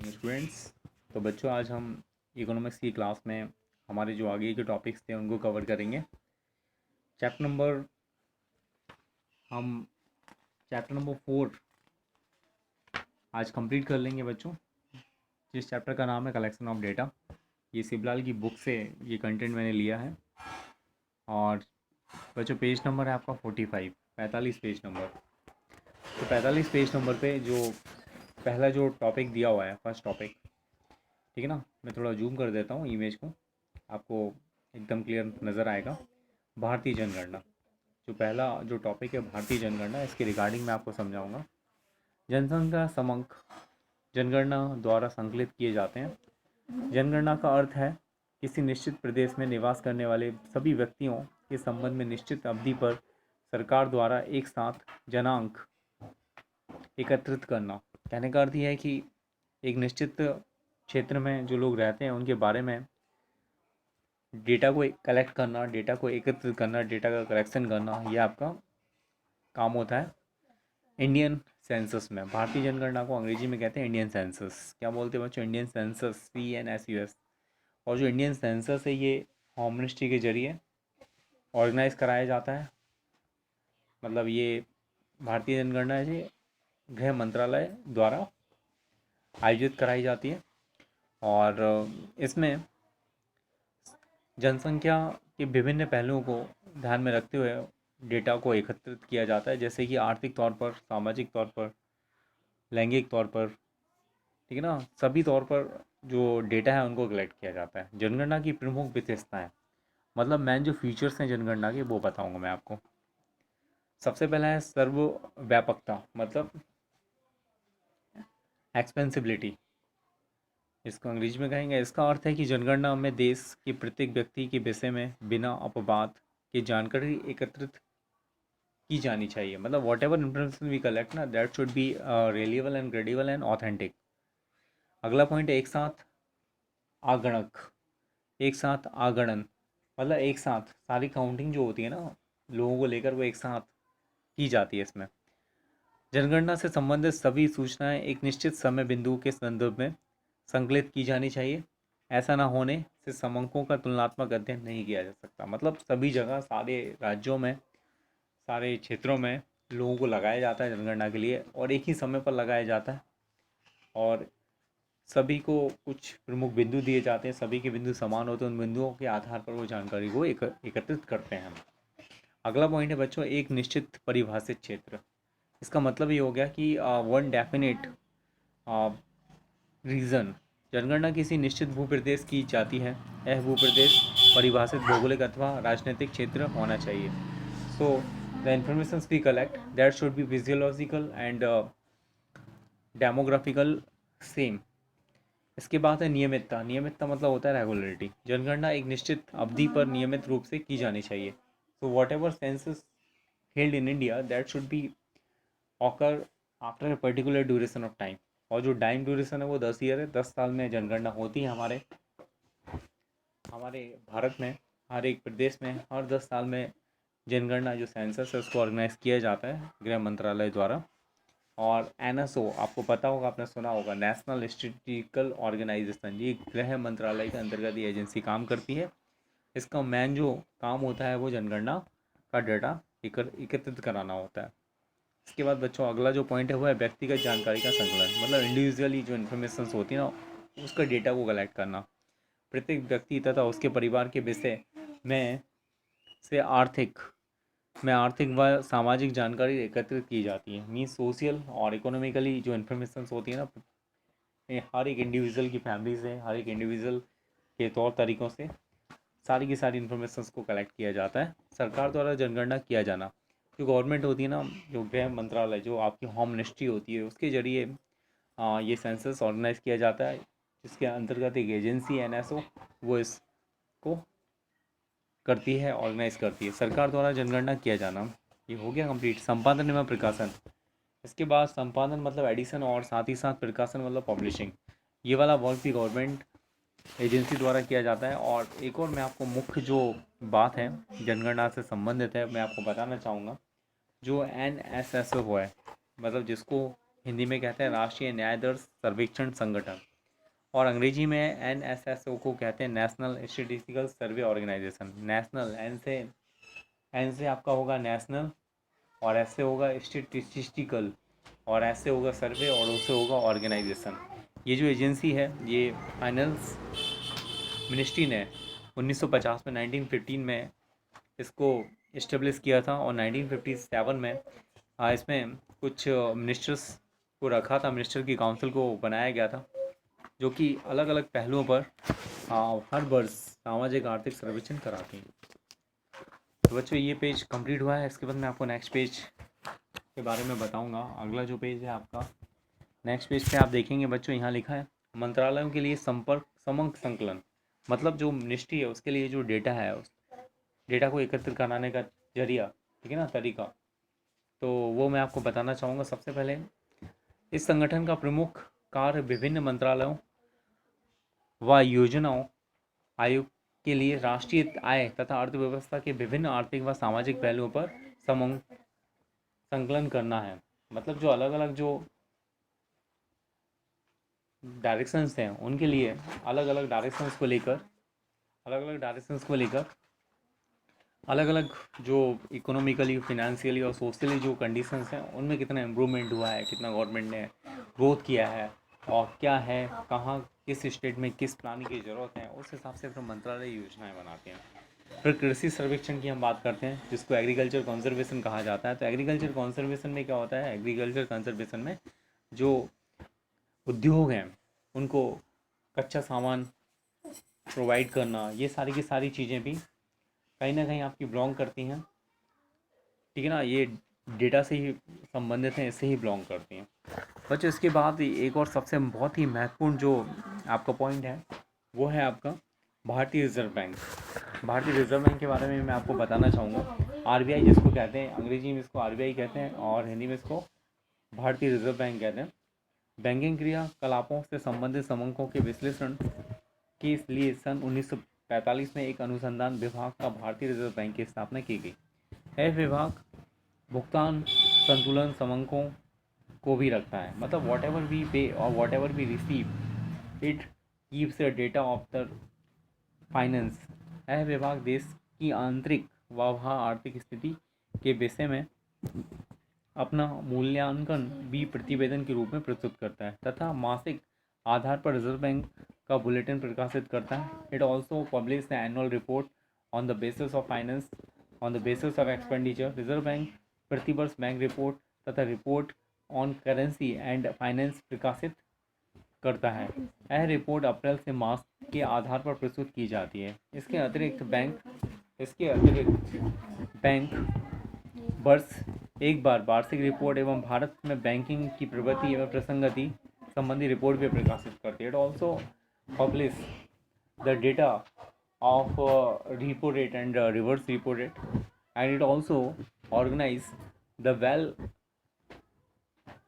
Students. तो बच्चों, आज हम इकोनॉमिक्स की क्लास में हमारे जो आगे के टॉपिक्स थे उनको कवर करेंगे। चैप्टर नंबर हम चैप्टर नंबर 4 आज कंप्लीट कर लेंगे बच्चों, जिस चैप्टर का नाम है कलेक्शन ऑफ डेटा। ये सिबलाल की बुक से ये कंटेंट मैंने लिया है। और बच्चों, पेज नंबर है आपका 45, 45 पेज नंबर। तो 45 पेज नंबर पे जो पहला जो टॉपिक दिया हुआ है, फर्स्ट टॉपिक, ठीक है ना। मैं थोड़ा जूम कर देता हूँ इमेज को, आपको एकदम क्लियर नज़र आएगा। भारतीय जनगणना, जो पहला जो टॉपिक है भारतीय जनगणना, इसके रिगार्डिंग मैं आपको समझाऊंगा। जनसंख्या समंक जनगणना द्वारा संकलित किए जाते हैं। जनगणना का अर्थ है किसी निश्चित प्रदेश में निवास करने वाले सभी व्यक्तियों के संबंध में निश्चित अवधि पर सरकार द्वारा एक साथ जनांक एकत्रित करना। कहने का अर्थ यह है कि एक निश्चित क्षेत्र में जो लोग रहते हैं उनके बारे में डेटा को कलेक्ट करना, डेटा को एकत्रित करना, डेटा का कलेक्शन करना, यह आपका काम होता है इंडियन सेंसस में। भारतीय जनगणना को अंग्रेजी में कहते हैं इंडियन सेंसस। क्या बोलते हैं बच्चों? Indian census, CNSUS। और जो इंडियन सेंसस है ये होम मिनिस्ट्री के जरिए ऑर्गेनाइज कराया जाता है। मतलब ये भारतीय जनगणना है जी गृह मंत्रालय द्वारा आयोजित कराई जाती है। और इसमें जनसंख्या के विभिन्न पहलुओं को ध्यान में रखते हुए डेटा को एकत्रित किया जाता है, जैसे कि आर्थिक तौर पर, सामाजिक तौर पर, लैंगिक तौर पर, ठीक है ना, सभी तौर पर जो डेटा है उनको कलेक्ट किया जाता है। जनगणना की प्रमुख विशेषताएं, मतलब मेन जो फीचर्स हैं जनगणना के वो बताऊंगा मैं आपको। सबसे पहला है सर्वव्यापकता, मतलब एक्सपेंसिबिलिटी, इसको अंग्रेजी में कहेंगे। इसका अर्थ है कि जनगणना में देश के प्रत्येक व्यक्ति के विषय में बिना अपवाद की जानकारी एकत्रित की जानी चाहिए। मतलब whatever information we collect ना, that should be reliable and credible and authentic. अगला पॉइंट है एक साथ आगणक, एक साथ आगणन, मतलब एक साथ सारी काउंटिंग जो होती है ना लोगों को लेकर, वो एक साथ की जाती है इसमें। जनगणना से संबंधित सभी सूचनाएं एक निश्चित समय बिंदु के संदर्भ में संकलित की जानी चाहिए। ऐसा ना होने से समंकों का तुलनात्मक अध्ययन नहीं किया जा सकता। मतलब सभी जगह, सारे राज्यों में, सारे क्षेत्रों में लोगों को लगाया जाता है जनगणना के लिए, और एक ही समय पर लगाया जाता है। और सभी को कुछ प्रमुख बिंदु दिए जाते हैं, सभी के बिंदु समान होते हैं, उन बिंदुओं के आधार पर वो जानकारी को एकत्रित करते हैं हम। अगला पॉइंट है बच्चों एक निश्चित परिभाषित क्षेत्र। इसका मतलब ये हो गया कि वन डेफिनेट रीजन। जनगणना किसी निश्चित भूप्रदेश की जाती है। यह भूप्रदेश परिभाषित भौगोलिक अथवा राजनीतिक क्षेत्र होना चाहिए। So the information we collect that should be physiological and demographical same. इसके बाद है नियमितता। नियमितता मतलब होता है रेगुलरिटी। जनगणना एक निश्चित अवधि पर नियमित रूप से की जानी चाहिए। So what ever census held in India that should B occur after a particular duration of time. और जो टाइम ड्यूरेशन है वो 10 ईयर है। 10 साल में जनगणना होती है हमारे हमारे भारत में। हर एक प्रदेश में हर 10 साल में जनगणना जो सेंसस है उसको ऑर्गेनाइज किया जाता है गृह मंत्रालय द्वारा। और NSO आपको पता होगा, आपने सुना होगा, नेशनल स्टैटिस्टिकल ऑर्गेनाइजेशन, ये गृह मंत्रालय के अंतर्गत ये एजेंसी काम करती है। इसका मेन जो काम होता है वो जनगणना का डेटा एकत्रित कराना होता है। इसके बाद बच्चों अगला जो पॉइंट है वो है व्यक्तिगत जानकारी का संकलन। मतलब इंडिविजुअली जो इन्फॉर्मेशन होती है ना उसका डेटा को कलेक्ट करना। प्रत्येक व्यक्ति तथा उसके परिवार के विषय में से आर्थिक व सामाजिक जानकारी एकत्रित की जाती है। मीन्स सोशल और इकोनॉमिकली जो इन्फॉर्मेशन होती है ना, हर एक इंडिविजुअल की फैमिली से, हर एक इंडिविजुअल के तौर तरीक़ों से सारी की सारी इन्फॉर्मेशन को कलेक्ट किया जाता है। सरकार द्वारा जनगणना किया जाना, जो गवर्नमेंट होती है ना, जो गृह मंत्रालय, जो आपकी होम मिनिस्ट्री होती है, उसके ज़रिए ये सेंसस ऑर्गेनाइज किया जाता है, जिसके अंतर्गत एक एजेंसी NSO वो इसको करती है, ऑर्गेनाइज करती है। सरकार द्वारा जनगणना किया जाना, ये हो गया कंप्लीट। संपादन एवं प्रकाशन, इसके बाद संपादन मतलब एडिशन, और साथ ही साथ प्रकाशन मतलब पब्लिशिंग। ये वाला वर्क भी गवर्नमेंट एजेंसी द्वारा किया जाता है। और एक और मैं आपको मुख्य जो बात है जनगणना से संबंधित है मैं आपको बताना चाहूँगा। जो NSSO है, मतलब जिसको हिंदी में कहते हैं राष्ट्रीय न्याय दर सर्वेक्षण संगठन, और अंग्रेजी में NSSO को कहते हैं नेशनल स्टैटिस्टिकल सर्वे ऑर्गेनाइजेशन। नेशनल, एन से आपका होगा नेशनल, और ऐसे होगा स्टैटिस्टिकल, और ऐसे होगा सर्वे, और उससे होगा ऑर्गेनाइजेशन। ये जो एजेंसी है ये फाइनेंस मिनिस्ट्री ने 1950 में 1915 में इसको इस्टेब्लिश किया था, और 1957 में इसमें कुछ मिनिस्टर्स को रखा था, मिनिस्टर की काउंसिल को बनाया गया था, जो कि अलग अलग पहलुओं पर हर वर्ष सामाजिक आर्थिक सर्वेक्षण कराती हैं। तो बच्चों ये पेज कंप्लीट हुआ है। इसके बाद मैं आपको नेक्स्ट पेज के बारे में बताऊंगा। अगला जो पेज है आपका, नेक्स्ट पेज पे आप देखेंगे बच्चों, यहाँ लिखा है मंत्रालयों के लिए संपर्क समंक संकलन। मतलब जो मिनिस्ट्री है उसके लिए जो डेटा है, उस डेटा को एकत्रित कराने का जरिया, ठीक है ना, तरीका, तो वो मैं आपको बताना चाहूँगा। सबसे पहले इस संगठन का प्रमुख कार्य विभिन्न मंत्रालयों व योजनाओं आयोग के लिए राष्ट्रीय आय तथा अर्थव्यवस्था के विभिन्न आर्थिक व सामाजिक पहलुओं पर संकलन करना है। मतलब जो अलग अलग जो डायरेक्शंस हैं उनके लिए अलग अलग डायरेक्शंस को लेकर अलग अलग जो इकोनॉमिकली, फिनेंशियली और सोशली जो कंडीशंस हैं उनमें कितना इम्प्रूवमेंट हुआ है, कितना गवर्नमेंट ने ग्रोथ किया है, और क्या है, कहाँ किस स्टेट में किस प्लान की ज़रूरत है, उस हिसाब से फिर मंत्रालय योजनाएं बनाते हैं। फिर कृषि सर्वेक्षण की हम बात करते हैं, जिसको एग्रीकल्चर कंजर्वेशन कहा जाता है। तो एग्रीकल्चर कंजर्वेशन में क्या होता है, एग्रीकल्चर कंजर्वेशन में जो उद्योग हैं उनको कच्चा सामान प्रोवाइड करना, ये सारी की सारी चीज़ें भी कहीं ना कहीं आपकी बिलोंग करती हैं, ठीक है ना, ये डेटा से ही संबंधित हैं, इससे ही बिलोंग करती हैं बच्चों। इसके बाद एक और सबसे बहुत ही महत्वपूर्ण जो आपका पॉइंट है वो है आपका भारतीय रिजर्व बैंक। भारतीय रिजर्व बैंक के बारे में मैं आपको बताना चाहूँगा। आरबीआई जिसको कहते हैं, अंग्रेजी में इसको आरबीआई कहते हैं और हिंदी में इसको भारतीय रिजर्व बैंक कहते हैं। बैंकिंग क्रियाकलापों से संबंधित समंकों के विश्लेषण के लिए सन 1945 में एक अनुसंधान विभाग का भारतीय रिजर्व बैंक की स्थापना की गई। यह विभाग भुगतान संतुलन समंकों को भी रखता है। मतलब वॉट एवर वी पे और whatever we receive it keeps the data of the finance. यह विभाग देश की आंतरिक व आर्थिक स्थिति के विषय में अपना मूल्यांकन भी प्रतिवेदन के रूप में प्रस्तुत करता है तथा मासिक आधार पर रिजर्व बैंक का बुलेटिन प्रकाशित करता है। It also publish the annual report on the basis of finance, on the basis of expenditure. Reserve bank प्रतिवर्ष बैंक रिपोर्ट तथा report on currency and finance प्रकाशित करता है। यह रिपोर्ट अप्रैल से मार्च के आधार पर प्रस्तुत की जाती है। इसके अतिरिक्त बैंक वर्ष एक बार वार्षिक रिपोर्ट एवं भारत में बैंकिंग की प्रगति एवं प्रसंगति संबंधी रिपोर्ट भी प्रकाशित करती है। It also publish the data of repo rate and reverse repo rate, and it also organize the well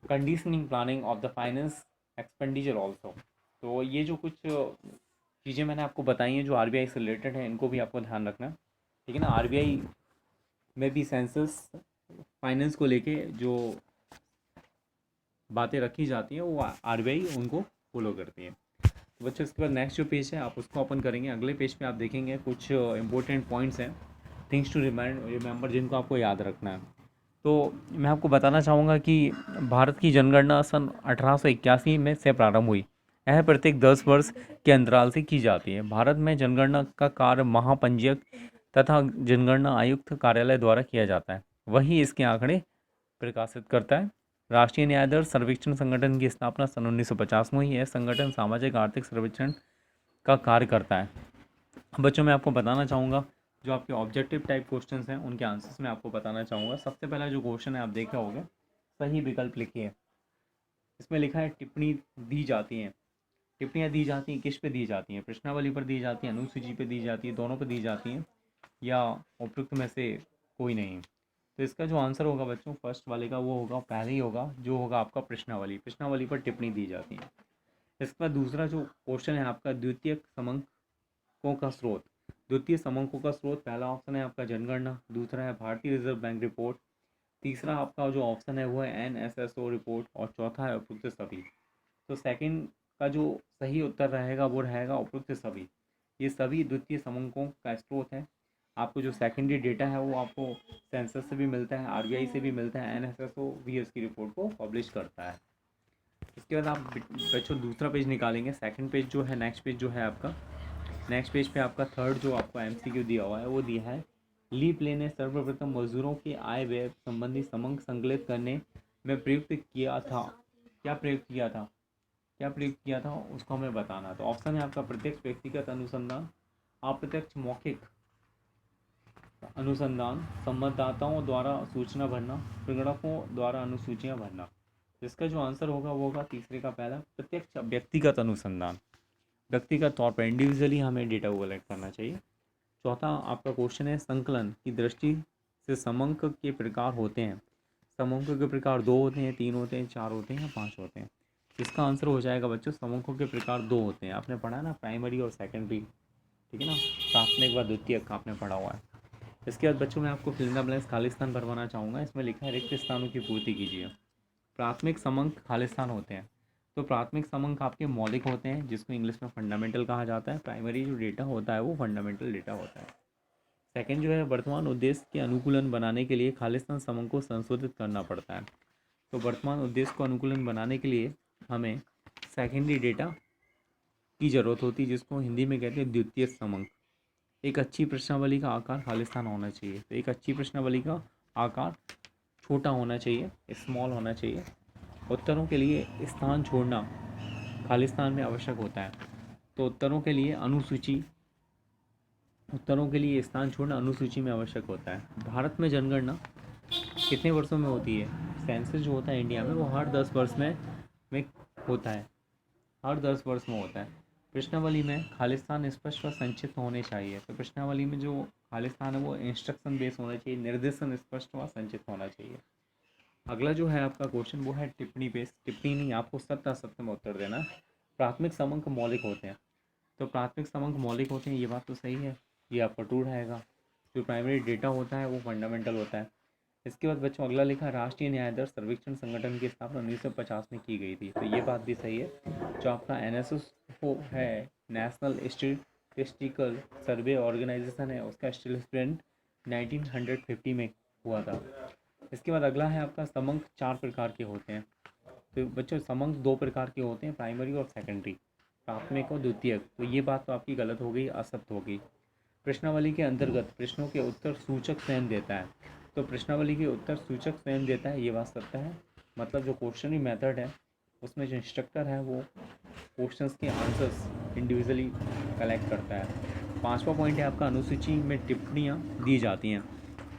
conditioning planning of the finance expenditure also। तो ये जो कुछ चीज़ें मैंने आपको बताई हैं जो आरबीआई से रिलेटेड हैं, इनको भी आपको ध्यान रखना, ठीक है ना। आरबीआई में भी सेंसस फाइनेंस को लेके जो बातें रखी जाती हैं वो आरबीआई उनको फॉलो करती है। तो बच्चों इसके बाद नेक्स्ट जो पेज है आप उसको ओपन करेंगे। अगले पेज पे आप देखेंगे कुछ इंपॉर्टेंट पॉइंट्स हैं, थिंग्स टू रिमेंबर, जिनको आपको याद रखना है। तो मैं आपको बताना चाहूँगा कि भारत की जनगणना सन 1881 में से प्रारंभ हुई। यह प्रत्येक 10 वर्ष के अंतराल से की जाती है। भारत में जनगणना का कार्य महापंजीयक तथा जनगणना आयुक्त कार्यालय द्वारा किया जाता है। वही इसके आंकड़े प्रकाशित करता है। राष्ट्रीय न्यायाधीश सर्वेक्षण संगठन की स्थापना सन 1950 में हुई है। संगठन सामाजिक आर्थिक सर्वेक्षण का कार्य करता है। बच्चों मैं आपको बताना चाहूँगा जो आपके ऑब्जेक्टिव टाइप क्वेश्चंस हैं उनके आंसर्स मैं आपको बताना चाहूँगा। सबसे पहला जो क्वेश्चन है आप देख रहे होंगे, सही विकल्प लिखिए। इसमें लिखा है टिप्पणी दी जाती हैं। टिप्पणियाँ दी जाती हैं किस पे दी जाती हैं? प्रश्नावली पर दी जाती हैं, अनुसूची पे दी जाती है, दोनों पे दी जाती हैं, या उपयुक्त में से कोई नहीं? तो इसका जो आंसर होगा बच्चों फर्स्ट वाले का वो होगा, पहले ही होगा, जो होगा आपका प्रश्नावली। प्रश्नावली पर टिप्पणी दी जाती है। इसके बाद दूसरा जो क्वेश्चन है आपका द्वितीय समंकों का स्रोत। द्वितीय समंकों का स्रोत, पहला ऑप्शन है आपका जनगणना, दूसरा है भारतीय रिजर्व बैंक रिपोर्ट, तीसरा आपका जो ऑप्शन है वो है NSSO रिपोर्ट, और चौथा है उपयुक्त सभी। तो सेकंड का जो सही उत्तर रहेगा वो रहेगा उपरोक्त सभी। ये सभी द्वितीय समंकों का स्रोत है। आपको जो सेकेंडरी डेटा है वो आपको सेंसस से भी मिलता है, आरबीआई से भी मिलता है, एनएसएसओ भी उसकी रिपोर्ट को पब्लिश करता है। इसके बाद आप बच्चों दूसरा पेज निकालेंगे। सेकंड पेज जो है, नेक्स्ट पेज जो है आपका, नेक्स्ट पेज पे आपका थर्ड जो आपको एमसीक्यू दिया हुआ है वो दिया है, ली प्ले ने सर्वप्रथम मजदूरों के आय व्यय संबंधी समंक संकलित करने में प्रयुक्त किया था। क्या प्रयुक्त किया था? क्या प्रयुक्त किया था उसको हमें बताना। तो ऑप्शन है आपका प्रत्यक्ष व्यक्तिगत अनुसंधान, अप्रत्यक्ष मौखिक अनुसंधान, संवाददाताओं द्वारा सूचना भरना, प्रगणकों द्वारा अनुसूचियां भरना। इसका जो आंसर होगा वो होगा तीसरे का पहला, प्रत्यक्ष व्यक्तिगत अनुसंधान। व्यक्तिगत तौर पर इंडिविजुअली हमें डेटा को कलेक्ट करना चाहिए। चौथा आपका क्वेश्चन है, संकलन की दृष्टि से समंक के प्रकार होते हैं। समंकों के प्रकार 2 होते हैं, 3 होते हैं, 4 होते हैं या 5 होते हैं। इसका आंसर हो जाएगा बच्चों, समंकों के प्रकार 2 होते हैं। आपने पढ़ा ना प्राइमरी और सेकेंडरी, ठीक है ना, प्राथमिक व द्वितीयक आपने पढ़ा हुआ है। इसके बाद बच्चों मैं आपको fill in the blanks Khalistan भरवाना चाहूँगा। इसमें लिखा है रिक्त स्थानों की पूर्ति कीजिए। प्राथमिक समंक खालिस्तान होते हैं। तो प्राथमिक समंक आपके मौलिक होते हैं, जिसको इंग्लिश में फंडामेंटल कहा जाता है। प्राइमरी जो डेटा होता है वो फंडामेंटल डेटा होता है। सेकंड जो है, वर्तमान उद्देश्य के अनुकूलन बनाने के लिए खालिस्तान समंक को संशोधित करना पड़ता है। तो वर्तमान उद्देश्य को अनुकूलन बनाने के लिए हमें सेकेंडरी डेटा की ज़रूरत होती है, जिसको हिंदी में कहते हैं द्वितीय समंक। एक अच्छी प्रश्नावली का आकार खालिस्तान होना चाहिए। तो एक अच्छी प्रश्नावली का आकार छोटा होना चाहिए, स्मॉल होना चाहिए। उत्तरों के लिए स्थान छोड़ना खालिस्तान में आवश्यक होता है। तो उत्तरों के लिए स्थान छोड़ना अनुसूची में आवश्यक होता है। भारत में जनगणना कितने वर्षों में होती है? सेंसस जो होता है इंडिया में वो हर 10 वर्ष में होता है, हर 10 वर्ष में होता है। प्रश्नावली में खालिस्तान स्पष्ट व संक्षिप्त होने चाहिए। तो प्रश्नावली में जो खालिस्तान है वो इंस्ट्रक्शन बेस होना चाहिए, निर्देशन स्पष्ट व संक्षिप्त होना चाहिए। अगला जो है आपका क्वेश्चन वो है टिप्पणी बेस। टिप्पणी नहीं, आपको सत्य असत्य में उत्तर देना है। प्राथमिक समंक मौलिक होते हैं। तो प्राथमिक समंक मौलिक होते हैं, ये बात तो सही है, ये आपका ट्रू रहेगा। जो प्राइमरी डेटा होता है वो फंडामेंटल होता है। इसके बाद बच्चों अगला लिखा, राष्ट्रीय न्याय दर सर्वेक्षण संगठन की स्थापना 1950 में की गई थी। तो ये बात भी सही है। जो आपका एनएसएस है, नेशनल स्टैटिस्टिकल सर्वे ऑर्गेनाइजेशन है, उसका एस्टेब्लिशमेंट 1950 में हुआ था। इसके बाद अगला है आपका, समंक 4 प्रकार के होते हैं। तो बच्चों समंक 2 प्रकार के होते हैं, प्राइमरी और सेकेंडरी, प्राथमिक और द्वितीयक। तो ये बात तो आपकी गलत हो गई, असत्य हो गई। प्रश्नावली के अंतर्गत प्रश्नों के उत्तर सूचक स्वयं देता है। तो प्रश्नावली के उत्तर सूचक स्वयं देता है, ये बात सत्य है। मतलब जो क्वेश्चनरी मेथड है उसमें जो इंस्ट्रक्टर है वो क्वेश्चंस के आंसर्स इंडिविजुअली कलेक्ट करता है। 5वां पॉइंट है आपका, अनुसूची में टिप्पणियाँ दी जाती हैं।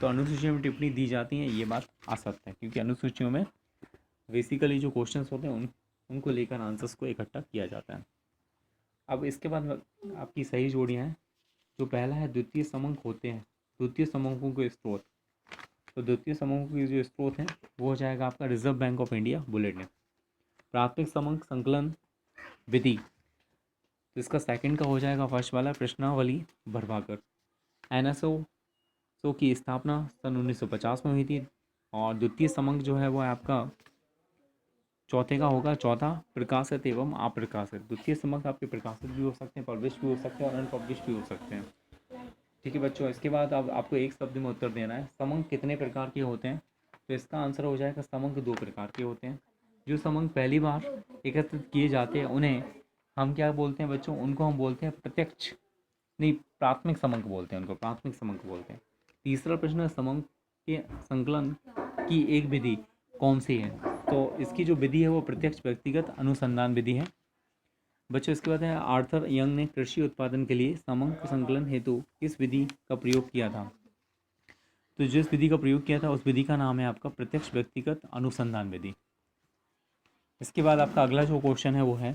तो अनुसूचियों में टिप्पणी दी जाती हैं, ये बात असत्य है, क्योंकि अनुसूचियों में बेसिकली जो क्वेश्चंस होते हैं उनको लेकर आंसर्स को इकट्ठा किया जाता है। अब इसके बाद आपकी सही जोड़ियाँ हैं। जो पहला है, द्वितीय समंक होते हैं। द्वितीय समंकों के स्रोत, तो द्वितीय समंकों के जो स्रोत हैं वो हो जाएगा आपका reserve bank of India bulletin. प्राथमिक समंक संकलन विधि, तो इसका सेकंड का हो जाएगा फर्स्ट वाला, प्रश्नावली भरभाकर। एनएसओ की स्थापना सन 1950 में हुई थी। और द्वितीय समंक जो है वो आपका चौथे का होगा, चौथा प्रकाशित एवं अप्रकाशित। द्वितीय समंक आपके प्रकाशित भी हो सकते हैं, पब्लिश भी हो सकते हैं और अनपब्लिश भी हो सकते हैं। ठीक है बच्चों, इसके बाद अब आपको एक शब्द में उत्तर देना है, समंक कितने प्रकार के होते हैं। तो इसका आंसर हो जाएगा, समंक 2 प्रकार के होते हैं। जो समंक पहली बार एकत्रित किए जाते हैं उन्हें हम क्या बोलते हैं बच्चों, उनको हम बोलते हैं प्रत्यक्ष, नहीं प्राथमिक समंक बोलते हैं, उनको प्राथमिक समंक बोलते हैं। तीसरा प्रश्न है, समंक के संकलन की एक विधि कौन सी है। तो इसकी जो विधि है वो प्रत्यक्ष व्यक्तिगत अनुसंधान विधि है। बच्चों इसके बाद है, आर्थर यंग ने कृषि उत्पादन के लिए समंक संकलन हेतु किस विधि का प्रयोग किया था। तो जिस विधि का प्रयोग किया था उस विधि का नाम है आपका प्रत्यक्ष व्यक्तिगत अनुसंधान विधि। इसके बाद आपका अगला जो क्वेश्चन है वो है,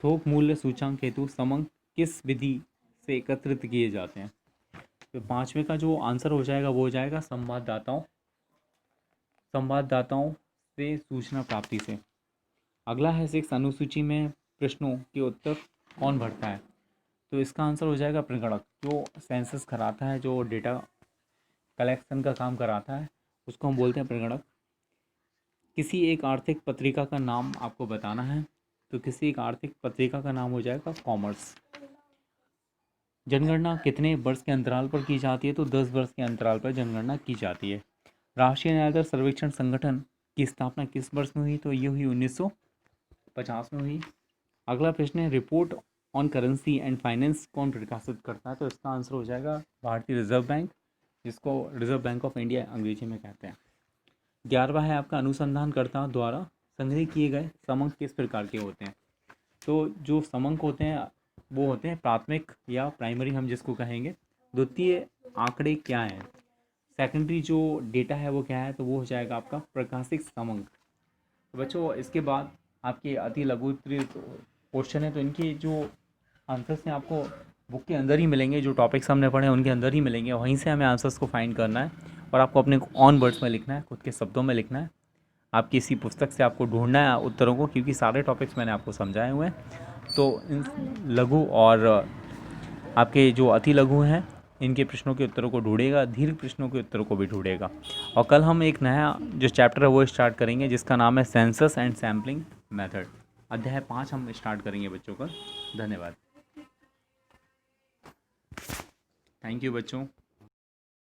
थोक मूल्य सूचांक हेतु समंक किस विधि से एकत्रित किए जाते हैं। तो 5वें का जो आंसर हो जाएगा वो हो जाएगा संवाददाताओं से सूचना प्राप्ति से। अगला है 6, अनुसूची में प्रश्नों के उत्तर कौन भरता है। तो इसका आंसर हो जाएगा प्रगणक। जो सेंसस कराता है, जो डेटा कलेक्शन का काम कराता है, उसको हम बोलते हैं प्रगणक। किसी एक आर्थिक पत्रिका का नाम आपको बताना है, तो किसी एक आर्थिक पत्रिका का नाम हो जाएगा कॉमर्स। जनगणना कितने वर्ष के अंतराल पर की जाती है, तो 10 वर्ष के अंतराल पर जनगणना की जाती है। राष्ट्रीय न्यायालय सर्वेक्षण संगठन की स्थापना किस वर्ष में हुई, तो ये हुई 1950 में हुई। अगला प्रश्न है, report on currency and finance कौन प्रकाशित करता है, तो इसका आंसर हो जाएगा भारतीय रिजर्व बैंक, जिसको रिजर्व बैंक ऑफ इंडिया अंग्रेजी में कहते हैं। 11वां है आपका, अनुसंधानकर्ताओं द्वारा संग्रह किए गए समंक किस प्रकार के होते हैं, तो जो समंक होते हैं वो होते हैं प्राथमिक या प्राइमरी हम जिसको कहेंगे। द्वितीय आंकड़े क्या हैं, सेकेंडरी जो डेटा है वो क्या है, तो वो हो जाएगा आपका प्रकाशिक समंक। तो बच्चों इसके बाद आपके अति लघु क्वेश्चन है, तो इनके जो आंसर्स हैं आपको बुक के अंदर ही मिलेंगे, जो टॉपिक्स हमने पढ़े उनके अंदर ही मिलेंगे, वहीं से हमें आंसर्स को फाइंड करना है और आपको अपने ऑन वर्ड्स में लिखना है, खुद के शब्दों में लिखना है। आपकी इसी पुस्तक से आपको ढूंढना है उत्तरों को, क्योंकि सारे टॉपिक्स मैंने आपको समझाए हुए हैं। तो इन लघु और आपके जो अति लघु हैं इनके प्रश्नों के उत्तरों को ढूंढेगा, दीर्घ प्रश्नों के उत्तरों को भी ढूंढेगा। और कल हम एक नया जो चैप्टर है वो स्टार्ट करेंगे, जिसका नाम है सेंसस एंड सैम्पलिंग मेथड। अध्याय 5 हम स्टार्ट करेंगे बच्चों का। धन्यवाद। थैंक यू बच्चों।